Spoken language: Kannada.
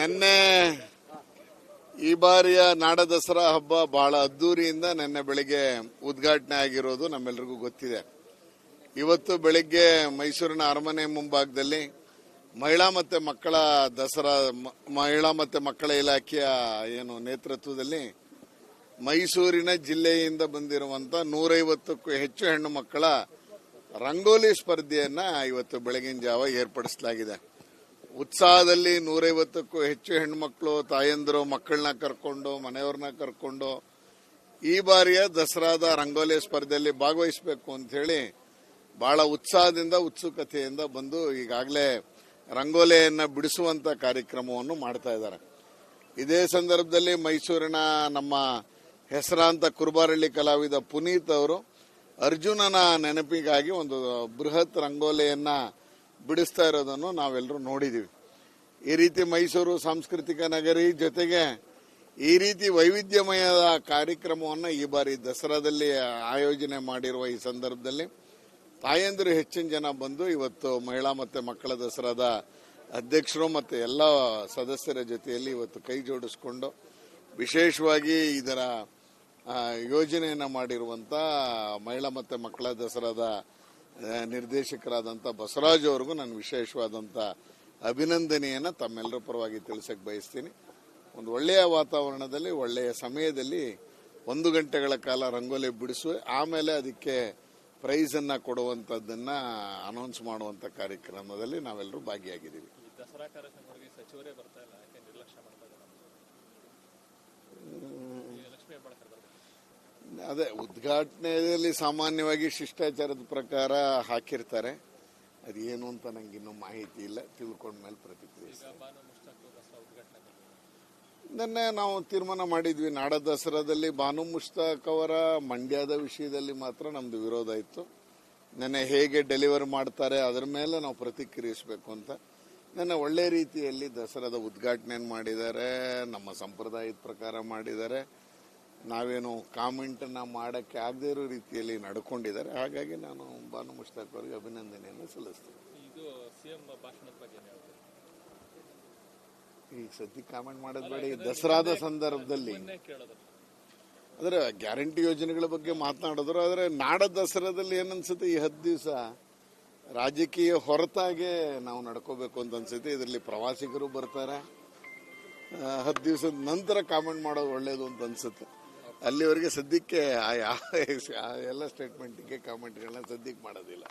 ನಿನ್ನೆ ಈ ಬಾರಿಯ ನಾಡ ದಸರಾ ಹಬ್ಬ ಬಹಳ ಅದ್ದೂರಿಯಿಂದ ನಿನ್ನೆ ಬೆಳಿಗ್ಗೆ ಉದ್ಘಾಟನೆ ಆಗಿರೋದು ನಮ್ಮೆಲ್ಲರಿಗೂ ಗೊತ್ತಿದೆ. ಇವತ್ತು ಬೆಳಿಗ್ಗೆ ಮೈಸೂರಿನ ಅರಮನೆ ಮುಂಭಾಗದಲ್ಲಿ ಮಹಿಳಾ ಮತ್ತು ಮಕ್ಕಳ ದಸರಾ ಮಹಿಳಾ ಮತ್ತು ಮಕ್ಕಳ ಇಲಾಖೆಯ ನೇತೃತ್ವದಲ್ಲಿ ಮೈಸೂರಿನ ಜಿಲ್ಲೆಯಿಂದ ಬಂದಿರುವಂತ 150ಕ್ಕೂ ಹೆಚ್ಚು ಹೆಣ್ಣು ಮಕ್ಕಳ ರಂಗೋಲಿ ಸ್ಪರ್ಧೆಯನ್ನ ಇವತ್ತು ಬೆಳಗಿನ ಜಾವ ಏರ್ಪಡಿಸಲಾಗಿದೆ. ಉತ್ಸಾಹದಲ್ಲಿ 150ಕ್ಕೂ ಹೆಚ್ಚು ಹೆಣ್ಮಕ್ಳು ತಾಯಂದಿರು ಮಕ್ಕಳನ್ನ ಕರ್ಕೊಂಡು ಮನೆಯವ್ರನ್ನ ಕರ್ಕೊಂಡು ಈ ಬಾರಿಯ ದಸರಾದ ರಂಗೋಲಿ ಸ್ಪರ್ಧೆಯಲ್ಲಿ ಭಾಗವಹಿಸಬೇಕು ಅಂತ ಹೇಳಿ ಬಹಳ ಉತ್ಸಾಹದಿಂದ ಉತ್ಸುಕತೆಯಿಂದ ಬಂದು ಈಗಾಗಲೇ ರಂಗೋಲಿಯನ್ನ ಬಿಡಿಸುವಂತ ಕಾರ್ಯಕ್ರಮವನ್ನು ಮಾಡ್ತಾ ಇದ್ದಾರೆ. ಇದೇ ಸಂದರ್ಭದಲ್ಲಿ ಮೈಸೂರಿನ ನಮ್ಮ ಹೆಸರಾಂತ ಕುರುಬಾರಳ್ಳಿ ಕಲಾವಿದ ಪುನೀತ್ ಅವರು ಅರ್ಜುನನ ನೆನಪಿಗಾಗಿ ಒಂದು ಬೃಹತ್ ರಂಗೋಲಿಯನ್ನ ಬಿಡಿಸ್ತಾ ಇರೋದನ್ನು ನಾವೆಲ್ಲರೂ ನೋಡಿದೀವಿ. ಈ ರೀತಿ ಮೈಸೂರು ಸಾಂಸ್ಕೃತಿಕ ನಗರಿ ಜೊತೆಗೆ ಈ ರೀತಿ ವೈವಿಧ್ಯಮಯದ ಕಾರ್ಯಕ್ರಮವನ್ನು ಈ ಬಾರಿ ದಸರಾದಲ್ಲಿ ಆಯೋಜನೆ ಮಾಡಿರುವ ಈ ಸಂದರ್ಭದಲ್ಲಿ ತಾಯಂದಿರು ಹೆಚ್ಚಿನ ಜನ ಬಂದು ಇವತ್ತು ಮಹಿಳಾ ಮತ್ತು ಮಕ್ಕಳ ದಸರಾದ ಅಧ್ಯಕ್ಷರು ಮತ್ತು ಎಲ್ಲ ಸದಸ್ಯರ ಜೊತೆಯಲ್ಲಿ ಇವತ್ತು ಕೈ ಜೋಡಿಸಿಕೊಂಡು ವಿಶೇಷವಾಗಿ ಇದರ ಯೋಜನೆಯನ್ನು ಮಾಡಿರುವಂಥ ಮಹಿಳಾ ಮತ್ತು ಮಕ್ಕಳ ದಸರಾದ ನಿರ್ದೇಶಕರಾದಂಥ ಬಸವರಾಜ್ ಅವರಿಗೂ ನಾನು ವಿಶೇಷವಾದಂಥ ಅಭಿನಂದನೆಯನ್ನು ತಮ್ಮೆಲ್ಲರ ಪರವಾಗಿ ತಿಳಿಸಕ್ಕೆ ಬಯಸ್ತೀನಿ. ಒಂದು ಒಳ್ಳೆಯ ವಾತಾವರಣದಲ್ಲಿ ಒಳ್ಳೆಯ ಸಮಯದಲ್ಲಿ 1 ಗಂಟೆಗಳ ಕಾಲ ರಂಗೋಲಿ ಬಿಡಿಸುವ ಆಮೇಲೆ ಅದಕ್ಕೆ ಪ್ರೈಸನ್ನು ಕೊಡುವಂಥದ್ದನ್ನ ಅನೌನ್ಸ್ ಮಾಡುವಂಥ ಕಾರ್ಯಕ್ರಮದಲ್ಲಿ ನಾವೆಲ್ಲರೂ ಭಾಗಿಯಾಗಿದ್ದೀವಿ. ಅದೇ ಉದ್ಘಾಟನೆಯಲ್ಲಿ ಸಾಮಾನ್ಯವಾಗಿ ಶಿಷ್ಟಾಚಾರದ ಪ್ರಕಾರ ಹಾಕಿರ್ತಾರೆ. ಅದೇನು ಅಂತ ನಂಗೆ ಇನ್ನೂ ಮಾಹಿತಿ ಇಲ್ಲ, ತಿಳ್ಕೊಂಡ್ಮೇಲೆ ಪ್ರತಿಕ್ರಿಯಿಸ್ತೀನಿ. ನಿನ್ನೆ ನಾವು ತೀರ್ಮಾನ ಮಾಡಿದ್ವಿ, ನಾಡ ದಸರಾದಲ್ಲಿ ಬಾನು ಮುಷ್ತಾಕ್ ಅವರ ಮಂಡ್ಯದ ವಿಷಯದಲ್ಲಿ ಮಾತ್ರ ನಮ್ದು ವಿರೋಧ ಇತ್ತು. ನಿನ್ನೆ ಹೇಗೆ ಡೆಲಿವರ್ ಮಾಡ್ತಾರೆ ಅದರ ಮೇಲೆ ನಾವು ಪ್ರತಿಕ್ರಿಯಿಸಬೇಕು ಅಂತ. ನಿನ್ನೆ ಒಳ್ಳೆ ರೀತಿಯಲ್ಲಿ ದಸರಾದ ಉದ್ಘಾಟನೆಯನ್ನು ಮಾಡಿದ್ದಾರೆ, ನಮ್ಮ ಸಂಪ್ರದಾಯದ ಪ್ರಕಾರ ಮಾಡಿದ್ದಾರೆ. ನಾವೇನು ಕಾಮೆಂಟನ್ನು ಮಾಡೋಕ್ಕೆ ಆಗದೇ ಇರೋ ರೀತಿಯಲ್ಲಿ ನಡ್ಕೊಂಡಿದ್ದಾರೆ. ಹಾಗಾಗಿ ನಾನು ಬಾನು ಮುಷ್ತಾಕ್ ಅವರಿಗೆ ಅಭಿನಂದನೆಯನ್ನು ಸಲ್ಲಿಸ್ತೇನೆ. ಈಗ ಸದ್ಯಕ್ಕೆ ಕಾಮೆಂಟ್ ಮಾಡೋದು ಬೇಡ. ಈ ದಸರಾದ ಸಂದರ್ಭದಲ್ಲಿ ಅಂದ್ರೆ ಗ್ಯಾರಂಟಿ ಯೋಜನೆಗಳ ಬಗ್ಗೆ ಮಾತನಾಡಿದ್ರು. ಆದರೆ ನಾಡ ದಸರಾದಲ್ಲಿ ಏನನ್ಸುತ್ತೆ, ಈ 10 ದಿವಸ ರಾಜಕೀಯ ಹೊರತಾಗೆ ನಾವು ನಡ್ಕೋಬೇಕು ಅಂತ ಅನ್ಸುತ್ತೆ. ಇದರಲ್ಲಿ ಪ್ರವಾಸಿಗರು ಬರ್ತಾರೆ. 10 ದಿವಸದ ನಂತರ ಕಾಮೆಂಟ್ ಮಾಡೋದು ಒಳ್ಳೇದು ಅಂತ ಅನ್ಸುತ್ತೆ. ಅಲ್ಲಿವರೆಗೆ ಸದ್ಯಕ್ಕೆ ಎಲ್ಲ ಸ್ಟೇಟ್ಮೆಂಟ್ಗೆ ಕಾಮೆಂಟ್ಗಳನ್ನ ಸದ್ಯಕ್ಕೆ ಮಾಡೋದಿಲ್ಲ.